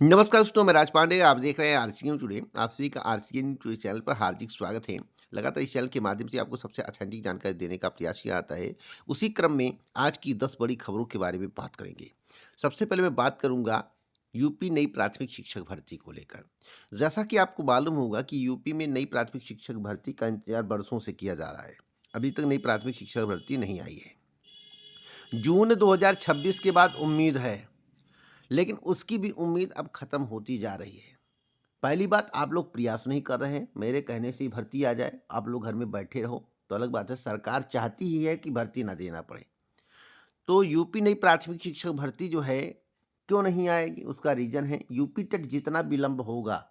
नमस्कार दोस्तों, मैं राज पांडे। आप देख रहे हैं आरसीएन टुडे। आप सभी का आरसीएन टुडे चैनल पर हार्दिक स्वागत है। लगातार इस चैनल के माध्यम से आपको सबसे ऑथेंटिक जानकारी देने का प्रयास किया जाता है। उसी क्रम में आज की 10 बड़ी खबरों के बारे में बात करेंगे। सबसे पहले मैं बात करूंगा यूपी नई प्राथमिक शिक्षक भर्ती को लेकर। जैसा कि आपको मालूम होगा कि यूपी में नई प्राथमिक शिक्षक भर्ती का इंतजार बरसों से किया जा रहा है। अभी तक नई प्राथमिक शिक्षक भर्ती नहीं आई है। जून 2026 के बाद उम्मीद है, लेकिन उसकी भी उम्मीद अब खत्म होती जा रही है। पहली बात, आप लोग प्रयास नहीं कर रहे हैं। मेरे कहने से ही भर्ती आ जाए, आप लोग घर में बैठे रहो तो अलग बात है। सरकार चाहती ही है कि भर्ती ना देना पड़े। तो यूपी नई प्राथमिक शिक्षक भर्ती जो है क्यों नहीं आएगी, उसका रीजन है यूपी टेट जितना विलंब होगा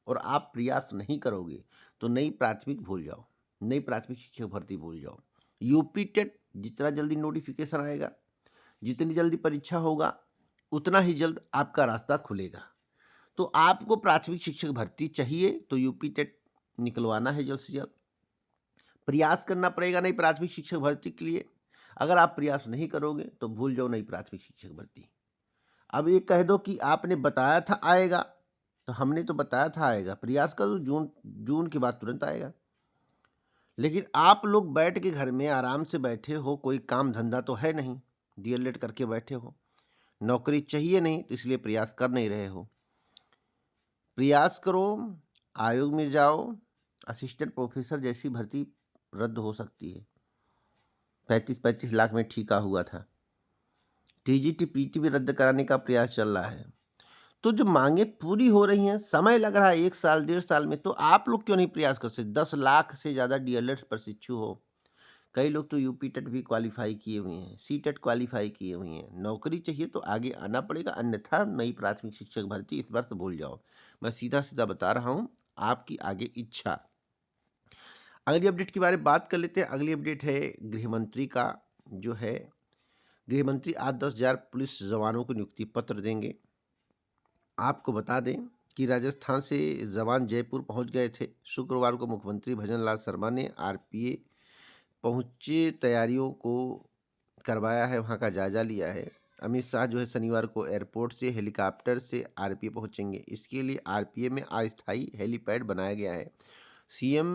और आप प्रयास नहीं करोगे तो नई प्राथमिक भूल जाओ, नई प्राथमिक शिक्षक भर्ती भूल जाओ। यूपी टेट जितना जल्दी नोटिफिकेशन आएगा, जितनी जल्दी परीक्षा होगा, उतना ही जल्द आपका रास्ता खुलेगा। तो आपको प्राथमिक शिक्षक भर्ती चाहिए तो यूपी टेट निकलवाना है जल्द से जल्द। प्रयास करना पड़ेगा नई प्राथमिक शिक्षक भर्ती के लिए। अगर आप प्रयास नहीं करोगे तो भूल जाओ नई प्राथमिक शिक्षक भर्ती। अब ये कह दो कि आपने बताया था आएगा, तो हमने तो बताया था आएगा, प्रयास करो, जून जून के बाद तुरंत आएगा। लेकिन आप लोग बैठ के घर में आराम से बैठे हो, कोई काम धंधा तो है नहीं, डीएलएड करके बैठे हो, नौकरी चाहिए नहीं तो इसलिए प्रयास कर नहीं रहे हो। प्रयास करो, आयोग में जाओ। असिस्टेंट प्रोफेसर जैसी भर्ती रद्द हो सकती है। 35-35 लाख में ठीका हुआ था। टीजीटी पीटी भी रद्द कराने का प्रयास चल रहा है। तो जो मांगे पूरी हो रही हैं, समय लग रहा है 1 साल 1.5 साल में, तो आप लोग क्यों नहीं प्रयास कर सकते? 10 लाख से ज़्यादा डीएलएड प्रशिक्षु हो। कई लोग तो यूपी टेट भी क्वालिफाई किए हुए हैं, सी टेट क्वालिफाई किए हुए हैं। नौकरी चाहिए तो आगे आना पड़ेगा, अन्यथा नई प्राथमिक शिक्षक भर्ती इस बार तो भूल जाओ। मैं सीधा सीधा बता रहा हूँ, आपकी आगे इच्छा। अगली अपडेट के बारे में बात कर लेते हैं। अगली अपडेट है गृह मंत्री का। जो है, गृह मंत्री आज 10,000 पुलिस जवानों को नियुक्ति पत्र देंगे। आपको बता दें कि राजस्थान से जवान जयपुर पहुंच गए थे। शुक्रवार को मुख्यमंत्री भजन लाल शर्मा ने आरपीए पहुंचे तैयारियों को करवाया है, वहां का जायजा लिया है। अमित शाह जो है शनिवार को एयरपोर्ट से हेलीकॉप्टर से आरपीए पहुंचेंगे। इसके लिए आरपीए में अस्थायी हेलीपैड बनाया गया है। सीएम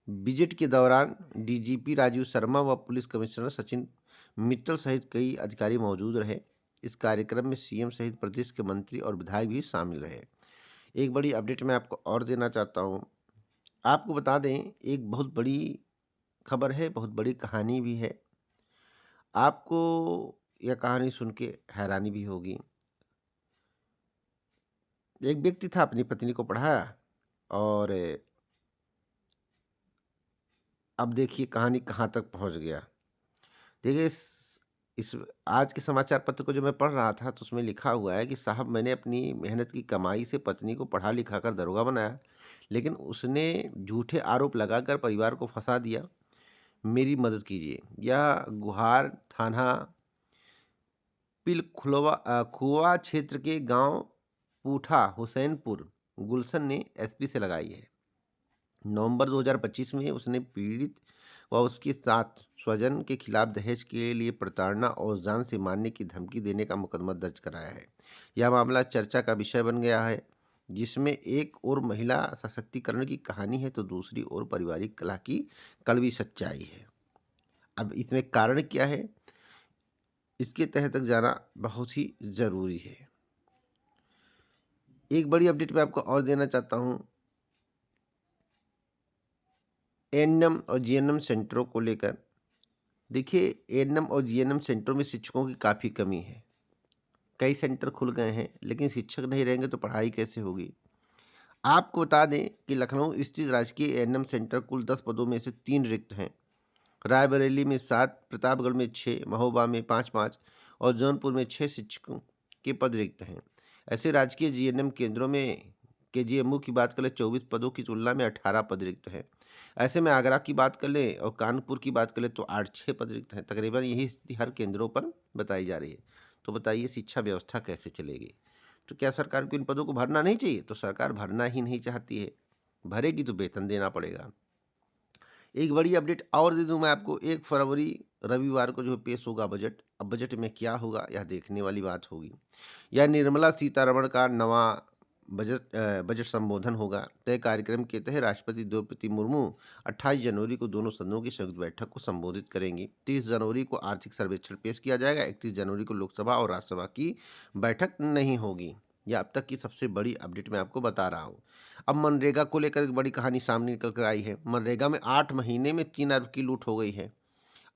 विजिट के दौरान डीजीपी राजीव शर्मा व पुलिस कमिश्नर सचिन मित्तल सहित कई अधिकारी मौजूद रहे। इस कार्यक्रम में सीएम सहित प्रदेश के मंत्री और विधायक भी शामिल रहे। एक बड़ी अपडेट मैं आपको और देना चाहता हूं। आपको बता दें, एक बहुत बड़ी खबर है, बहुत बड़ी कहानी भी है। आपको यह कहानी सुन के हैरानी भी होगी। एक व्यक्ति था, अपनी पत्नी को पढ़ाया और अब देखिए कहानी कहाँ तक पहुँच गया। देखिए इस आज के समाचार पत्र को जो मैं पढ़ रहा था तो उसमें लिखा हुआ है कि साहब, मैंने अपनी मेहनत की कमाई से पत्नी को पढ़ा लिखा कर दरोगा बनाया, लेकिन उसने झूठे आरोप लगाकर परिवार को फंसा दिया। मेरी मदद कीजिए। यह गुहार थाना खुआ क्षेत्र के गांव पूठा हुसैनपुर गुलशन ने एसपी से लगाई है। नवंबर 2025 में उसने पीड़ित व उसके साथ स्वजन के खिलाफ दहेज के लिए प्रताड़ना और जान से मारने की धमकी देने का मुकदमा दर्ज कराया है। यह मामला चर्चा का विषय बन गया है, जिसमें एक और महिला सशक्तिकरण की कहानी है तो दूसरी ओर पारिवारिक कलह की कड़वी सच्चाई है। अब इसमें कारण क्या है, इसके तह तक जाना बहुत ही जरूरी है। एक बड़ी अपडेट मैं आपको और देना चाहता हूं, एएनएम और जीएनएम सेंटरों को लेकर। देखिए, एएनएम और जीएनएम सेंटरों में शिक्षकों की काफ़ी कमी है। कई सेंटर खुल गए हैं, लेकिन शिक्षक नहीं रहेंगे तो पढ़ाई कैसे होगी। आपको बता दें कि लखनऊ स्थित राजकीय एएनएम सेंटर कुल 10 पदों में से 3 रिक्त हैं। रायबरेली में 7, प्रतापगढ़ में 6, महोबा में 5-5 और जौनपुर में 6 शिक्षकों के पद रिक्त हैं। ऐसे राजकीय जीएनएम केंद्रों में केजीएमयू की बात करें 24 पदों की तुलना में 18 पद रिक्त हैं। ऐसे में आगरा की बात कर लें और कानपुर की बात कर लें तो 8-6 पद रिक्त हैं। तकरीबन यही स्थिति हर केंद्रों पर बताई जा रही है। तो बताइए शिक्षा व्यवस्था कैसे चलेगी? तो क्या सरकार को इन पदों को भरना नहीं चाहिए? तो सरकार भरना ही नहीं चाहती है। भरेगी तो वेतन देना पड़ेगा। एक बड़ी अपडेट और दे दूं मैं आपको। 1 फरवरी रविवार को जो पेश होगा बजट, अब बजट में क्या होगा, यह देखने वाली बात होगी। यह निर्मला सीतारमण का नवा बजट संबोधन होगा। तय कार्यक्रम के तहत राष्ट्रपति द्रौपदी मुर्मू 28 जनवरी को दोनों सदनों की संयुक्त बैठक को संबोधित करेंगी। 30 जनवरी को आर्थिक सर्वेक्षण पेश किया जाएगा। 31 जनवरी को लोकसभा और राज्यसभा की बैठक नहीं होगी। यह अब तक की सबसे बड़ी अपडेट मैं आपको बता रहा हूँ। अब मनरेगा को लेकर एक बड़ी कहानी सामने निकल कर आई है। मनरेगा में 8 महीने में 3 अरब की लूट हो गई है।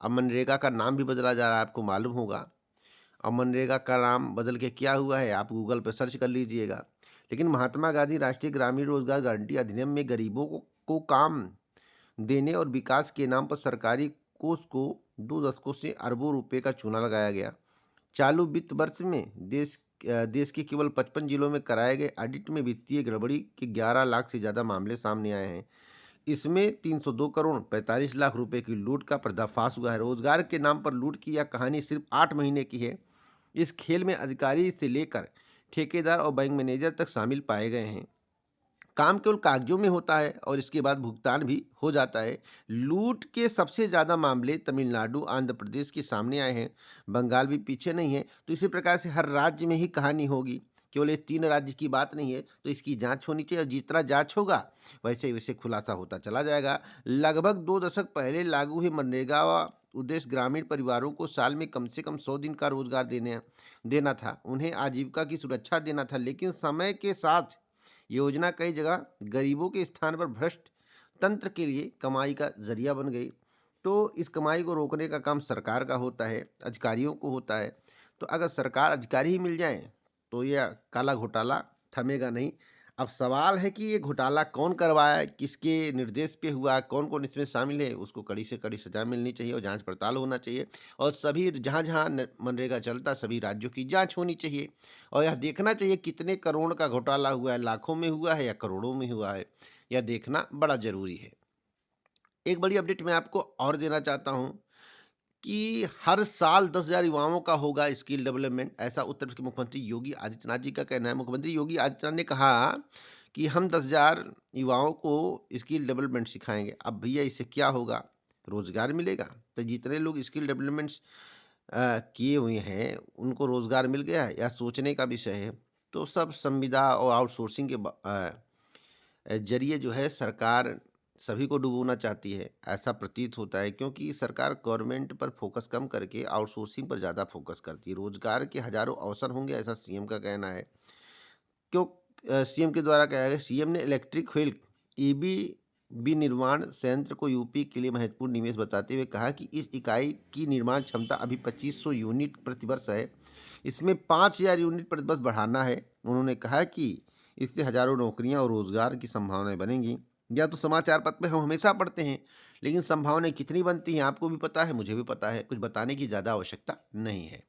अब मनरेगा का नाम भी बदला जा रहा है, आपको मालूम होगा। अब मनरेगा का नाम बदल के क्या हुआ है, आप गूगल पर सर्च कर लीजिएगा। लेकिन महात्मा गांधी राष्ट्रीय ग्रामीण रोजगार गारंटी अधिनियम में गरीबों को काम देने और विकास के नाम पर सरकारी कोष को 2 दशकों से अरबों रुपए का चूना लगाया गया। चालू वित्त वर्ष में देश के केवल 55 जिलों में कराए गए ऑडिट में वित्तीय गड़बड़ी के 11 लाख से ज़्यादा मामले सामने आए हैं। इसमें 302 करोड़ 45 लाख रुपए की लूट का पर्दाफाश हुआ है। रोजगार के नाम पर लूट की यह कहानी सिर्फ 8 महीने की है। इस खेल में अधिकारी से लेकर ठेकेदार और बैंक मैनेजर तक शामिल पाए गए हैं। काम केवल कागजों में होता है और इसके बाद भुगतान भी हो जाता है। लूट के सबसे ज़्यादा मामले तमिलनाडु, आंध्र प्रदेश के सामने आए हैं। बंगाल भी पीछे नहीं है। तो इसी प्रकार से हर राज्य में ही कहानी होगी। केवल ये 3 राज्य की बात नहीं है, तो इसकी जांच होनी चाहिए और जितना जांच होगा वैसे वैसे खुलासा होता चला जाएगा। लगभग 2 दशक पहले लागू हुई मनरेगा उद्देश्य ग्रामीण परिवारों को साल में कम से कम 100 दिन का रोजगार देना था, उन्हें आजीविका की सुरक्षा देना था। लेकिन समय के साथ योजना कई जगह गरीबों के स्थान पर भ्रष्ट तंत्र के लिए कमाई का जरिया बन गई। तो इस कमाई को रोकने का काम सरकार का होता है, अधिकारियों को होता है। तो अगर सरकार अधिकारी ही मिल जाए तो यह काला घोटाला थमेगा नहीं। अब सवाल है कि ये घोटाला कौन करवाया है, किसके निर्देश पे हुआ, कौन कौन इसमें शामिल है, उसको कड़ी से कड़ी सजा मिलनी चाहिए और जांच पड़ताल होना चाहिए। और सभी जहाँ जहाँ मनरेगा चलता सभी राज्यों की जांच होनी चाहिए और यह देखना चाहिए कितने करोड़ का घोटाला हुआ है, लाखों में हुआ है या करोड़ों में हुआ है, यह देखना बड़ा जरूरी है। एक बड़ी अपडेट मैं आपको और देना चाहता हूँ कि हर साल 10,000 युवाओं का होगा स्किल डेवलपमेंट, ऐसा उत्तर प्रदेश के मुख्यमंत्री योगी आदित्यनाथ जी का कहना है। मुख्यमंत्री योगी आदित्यनाथ ने कहा कि हम 10,000 युवाओं को स्किल डेवलपमेंट सिखाएंगे। अब भैया इससे क्या होगा, रोजगार मिलेगा। तो जितने लोग स्किल डेवलपमेंट किए हुए हैं उनको रोजगार मिल गया है या सोचने का विषय है। तो सब संविदा और आउटसोर्सिंग के जरिए जो है सरकार सभी को डुबोना चाहती है, ऐसा प्रतीत होता है। क्योंकि सरकार गवर्नमेंट पर फोकस कम करके आउटसोर्सिंग पर ज़्यादा फोकस करती है। रोजगार के हजारों अवसर होंगे, ऐसा सीएम का कहना है। क्यों सीएम के द्वारा कहा गया, सीएम ने इलेक्ट्रिक व्हील ईबी विनिर्माण संयंत्र को यूपी के लिए महत्वपूर्ण निवेश बताते हुए कहा कि इस इकाई की निर्माण क्षमता अभी 2500 यूनिट प्रतिवर्ष है। इसमें 5000 यूनिट प्रतिवर्ष बढ़ाना है। उन्होंने कहा कि इससे हजारों नौकरियां और रोजगार की संभावनाएं बनेंगी। या तो समाचार पत्र में हम हमेशा पढ़ते हैं, लेकिन संभावनाएं कितनी बनती हैं आपको भी पता है, मुझे भी पता है। कुछ बताने की ज़्यादा आवश्यकता नहीं है।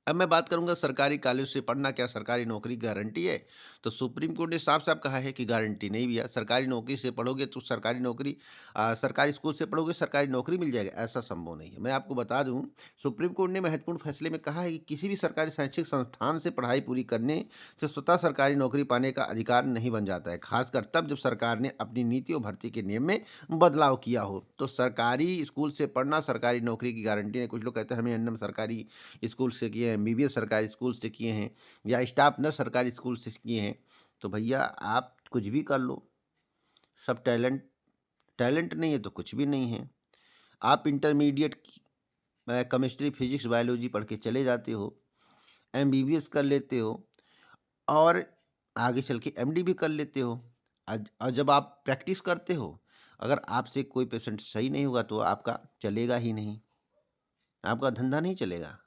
अब मैं बात करूंगा सरकारी कॉलेज से पढ़ना क्या सरकारी नौकरी की गारंटी है। तो सुप्रीम कोर्ट ने साफ साफ कहा है कि गारंटी नहीं भैया। सरकारी नौकरी से पढ़ोगे तो सरकारी नौकरी, सरकारी स्कूल से पढ़ोगे सरकारी नौकरी मिल जाएगी, ऐसा संभव नहीं है। मैं आपको बता दूं, सुप्रीम कोर्ट ने महत्वपूर्ण फैसले में कहा है कि किसी भी सरकारी शैक्षिक संस्थान से पढ़ाई पूरी करने से स्वतः सरकारी नौकरी पाने का अधिकार नहीं बन जाता है, खासकर तब जब सरकार ने अपनी नीति और भर्ती के नियम में बदलाव किया हो। तो सरकारी स्कूल से पढ़ना सरकारी नौकरी की गारंटी है। कुछ लोग कहते हैं हमें एनएम सरकारी स्कूल से किए हैं, एमबीबीएस सरकारी स्कूल से किए हैं या स्टाफ नर्स सरकारी स्कूल से किए हैं। तो भैया आप कुछ भी कर लो, सब टैलेंट, टैलेंट नहीं है तो कुछ भी नहीं है। आप इंटरमीडिएट केमिस्ट्री फिजिक्स बायोलॉजी पढ़ के चले जाते हो, एमबीबीएस कर लेते हो और आगे चल के एमडी भी कर लेते हो। और जब आप प्रैक्टिस करते हो, अगर आपसे कोई पेशेंट सही नहीं होगा तो आपका चलेगा ही नहीं, आपका धंधा नहीं चलेगा।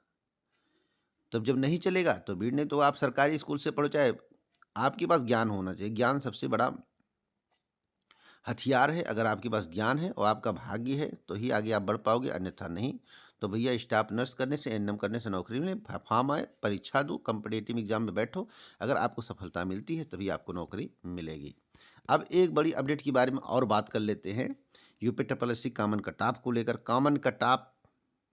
तब जब नहीं चलेगा तो भीड़ नहीं। तो आप सरकारी स्कूल से पढ़ो, चाहे आपके पास ज्ञान होना चाहिए। ज्ञान सबसे बड़ा हथियार है। अगर आपके पास ज्ञान है और आपका भाग्य है तो ही आगे आप बढ़ पाओगे, अन्यथा नहीं। तो भैया स्टाफ नर्स करने से, एनएम करने से नौकरी मिले, फॉर्म आए, परीक्षा दो, कम्पिटेटिव एग्जाम में बैठो, अगर आपको सफलता मिलती है तभी आपको नौकरी मिलेगी। अब एक बड़ी अपडेट के बारे में और बात कर लेते हैं। यूपी ट्रिपल कॉमन कटऑफ को लेकर, कॉमन कटऑफ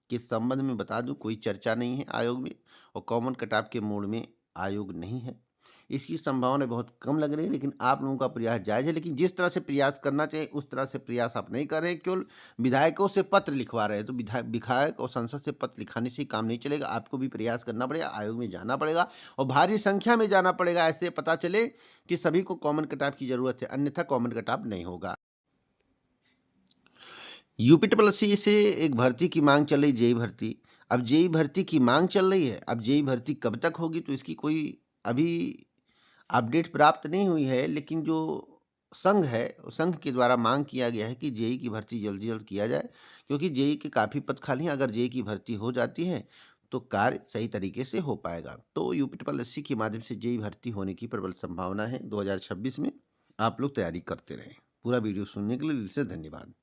के संबंध में बता दूं कोई चर्चा नहीं है आयोग में और कॉमन कटऑफ के मोड में आयोग नहीं है। इसकी संभावना बहुत कम लग रही है, लेकिन आप लोगों का प्रयास जायज़ है। लेकिन जिस तरह से प्रयास करना चाहिए उस तरह से प्रयास आप नहीं कर रहे हैं, केवल विधायकों से पत्र लिखवा रहे हैं। तो विधायक और संसद से पत्र लिखाने से ही काम नहीं चलेगा, आपको भी प्रयास करना पड़ेगा, आयोग में जाना पड़ेगा और भारी संख्या में जाना पड़ेगा, ऐसे पता चले कि सभी को कॉमन कटऑफ की ज़रूरत है, अन्यथा कॉमन कटऑफ नहीं होगा। यूपी ट्रिपल एससी से एक भर्ती की मांग चल रही, जेई भर्ती। अब जेई भर्ती की मांग चल रही है, अब जेई भर्ती कब तक होगी तो इसकी कोई अभी अपडेट प्राप्त नहीं हुई है, लेकिन जो संघ है, उस संघ के द्वारा मांग किया गया है कि जेई की भर्ती जल्द से जल्द किया जाए, क्योंकि जेई के काफ़ी पद खाली हैं। अगर जेई की भर्ती हो जाती है तो कार्य सही तरीके से हो पाएगा। तो यूपी ट्रिपल एससी के माध्यम से जेई भर्ती होने की प्रबल संभावना है 2026 में। आप लोग तैयारी करते रहें। पूरा वीडियो सुनने के लिए दिल से धन्यवाद।